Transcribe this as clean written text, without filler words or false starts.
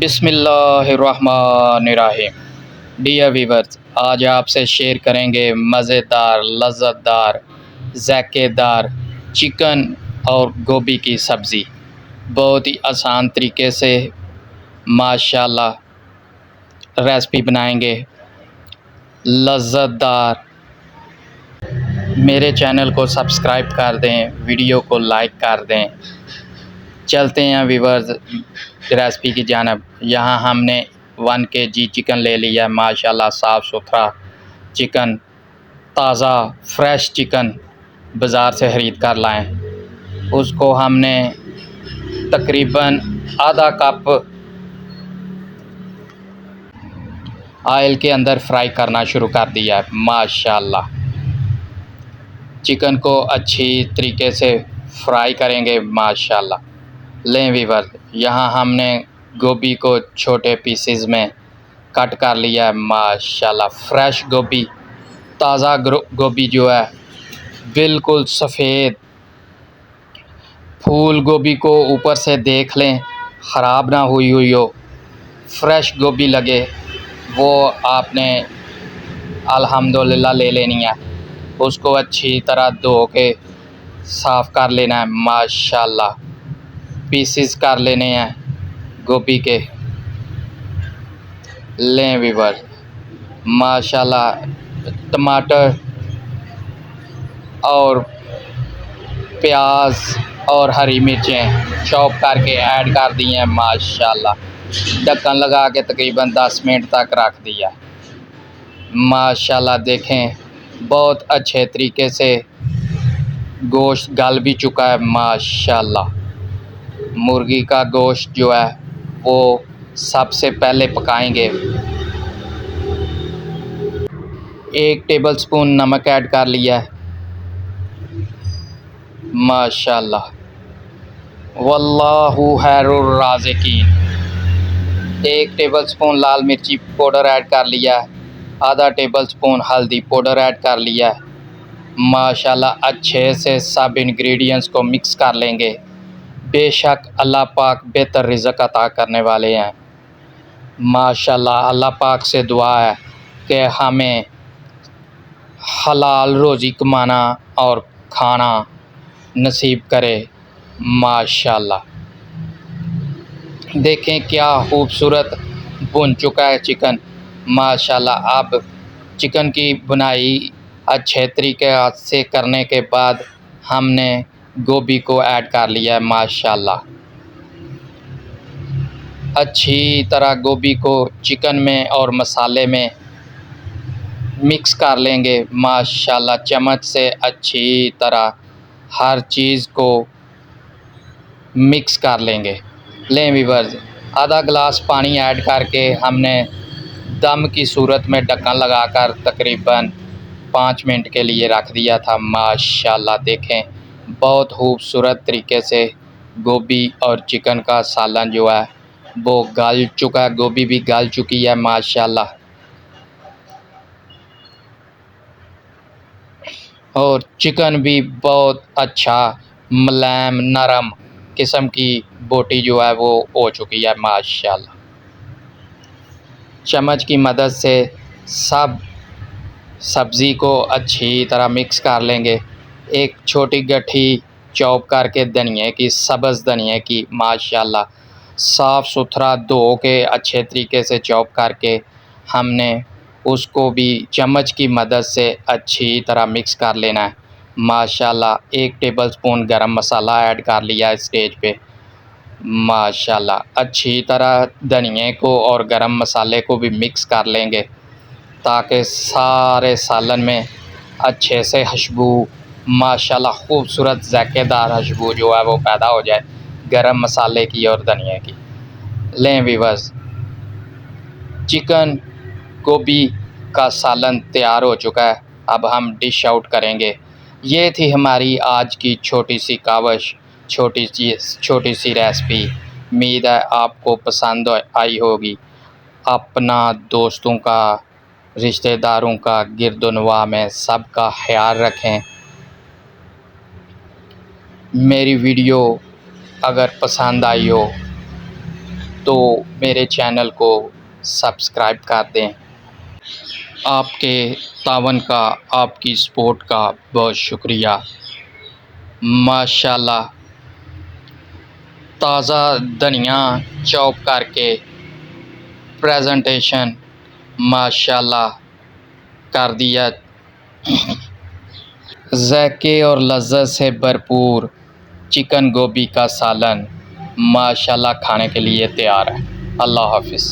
बिस्मिल्लाहिर्रहमानिर्रहीम। Dear viewers, आज आपसे शेयर करेंगे मज़ेदार, लज़्ज़तदार, ज़ायकेदार चिकन और गोभी की सब्ज़ी। बहुत ही आसान तरीके से माशाल्लाह रेसिपी बनाएंगे, लज़्ज़तदार। मेरे चैनल को सब्सक्राइब कर दें, वीडियो को लाइक कर दें। चलते हैं वीवर्स रेसिपी की जानब। यहाँ हमने 1 kg चिकन ले लिया, माशाल्लाह साफ़ सुथरा चिकन, ताज़ा फ्रेश चिकन बाज़ार से ख़रीद कर लाएँ। उसको हमने तकरीबन आधा कप ऑयल के अंदर फ्राई करना शुरू कर दिया है। माशाल्लाह चिकन को अच्छी तरीके से फ्राई करेंगे माशाल्लाह। लें वीवर, यहाँ हमने गोभी को छोटे पीसेस में कट कर लिया है। माशाल्लाह फ्रेश गोभी, ताज़ा गोभी जो है बिल्कुल सफ़ेद। फूल गोभी को ऊपर से देख लें, ख़राब ना हुई हो, फ्रेश गोभी लगे वो आपने अल्हम्दुलिल्लाह ले लेनी है। उसको अच्छी तरह धो के साफ़ कर लेना है। माशाल्लाह पीसेस कर लेने हैं गोभी के। लें वीवर, माशाल्लाह टमाटर और प्याज और हरी मिर्चें चॉप करके ऐड कर दी हैं। माशाल्लाह ढक्कन लगा के तकरीबन 10 मिनट तक रख दिया। माशाल्लाह देखें बहुत अच्छे तरीके से गोश्त गल भी चुका है। माशाल्लाह मुर्गी का गोश्त जो है वो सबसे पहले पकाएंगे। 1 टेबलस्पून नमक ऐड कर लिया है। माशाल्लाह वल्लाहु खैरुर राज़िकीन। 1 टेबलस्पून लाल मिर्ची पाउडर ऐड कर लिया है। आधा टेबलस्पून हल्दी पाउडर ऐड कर लिया है। माशाल्लाह अच्छे से सब इंग्रेडिएंट्स को मिक्स कर लेंगे। बेशक अल्लाह पाक बेहतर रिज़्क़ अता करने वाले हैं। माशाल्लाह अल्लाह पाक से दुआ है कि हमें हलाल रोज़ी कमाना और खाना नसीब करे। माशाल्लाह देखें क्या खूबसूरत भुन चुका है चिकन। माशाल्लाह अब चिकन की बुनाई अच्छे तरीके से करने के बाद हमने गोभी को ऐड कर लिया है। माशाल्लाह अच्छी तरह गोभी को चिकन में और मसाले में मिक्स कर लेंगे। माशाल्लाह चम्मच से अच्छी तरह हर चीज़ को मिक्स कर लेंगे। लें वीवर्स, आधा गिलास पानी ऐड करके हमने दम की सूरत में ढक्कन लगाकर तकरीबन 5 मिनट के लिए रख दिया था। माशाल्लाह देखें बहुत खूबसूरत तरीके से गोभी और चिकन का सालन जो है वो गल चुका है, गोभी भी गल चुकी है। माशाल्लाह और चिकन भी बहुत अच्छा मुलायम नरम किस्म की बोटी जो है वो हो चुकी है। माशाल्लाह चम्मच की मदद से सब सब्ज़ी को अच्छी तरह मिक्स कर लेंगे। एक छोटी गट्ठी चॉप करके धनिए की, सब्ज़ धनिए की, माशाल्लाह साफ़ सुथरा धो के अच्छे तरीके से चॉप करके हमने उसको भी चम्मच की मदद से अच्छी तरह मिक्स कर लेना है। माशाल्लाह 1 टेबलस्पून गरम मसाला ऐड कर लिया है स्टेज पे। माशाल्लाह अच्छी तरह धनिए को और गरम मसाले को भी मिक्स कर लेंगे ताकि सारे सालन में अच्छे से खुशबू, माशाल्लाह खूबसूरत ज़ायकेदार खुशबू जो है वो पैदा हो जाए गरम मसाले की और धनिया की। लें वीवर्स, चिकन गोभी का सालन तैयार हो चुका है। अब हम डिश आउट करेंगे। ये थी हमारी आज की छोटी सी कावश, छोटी सी रेसिपी। उम्मीद है आपको पसंद आई होगी। अपना, दोस्तों का, रिश्तेदारों का, गिरदोनवा में सबका ख्याल रखें। मेरी वीडियो अगर पसंद आई हो तो मेरे चैनल को सब्सक्राइब कर दें। आपके तावन का, आपकी सपोर्ट का बहुत शुक्रिया। माशाल्लाह ताज़ा धनिया चॉप करके प्रेजेंटेशन माशाल्लाह कर दिया। ज़ायके और लज़्ज़त से भरपूर चिकन गोभी का सालन माशाल्लाह खाने के लिए तैयार है। अल्लाह हाफ़िज़।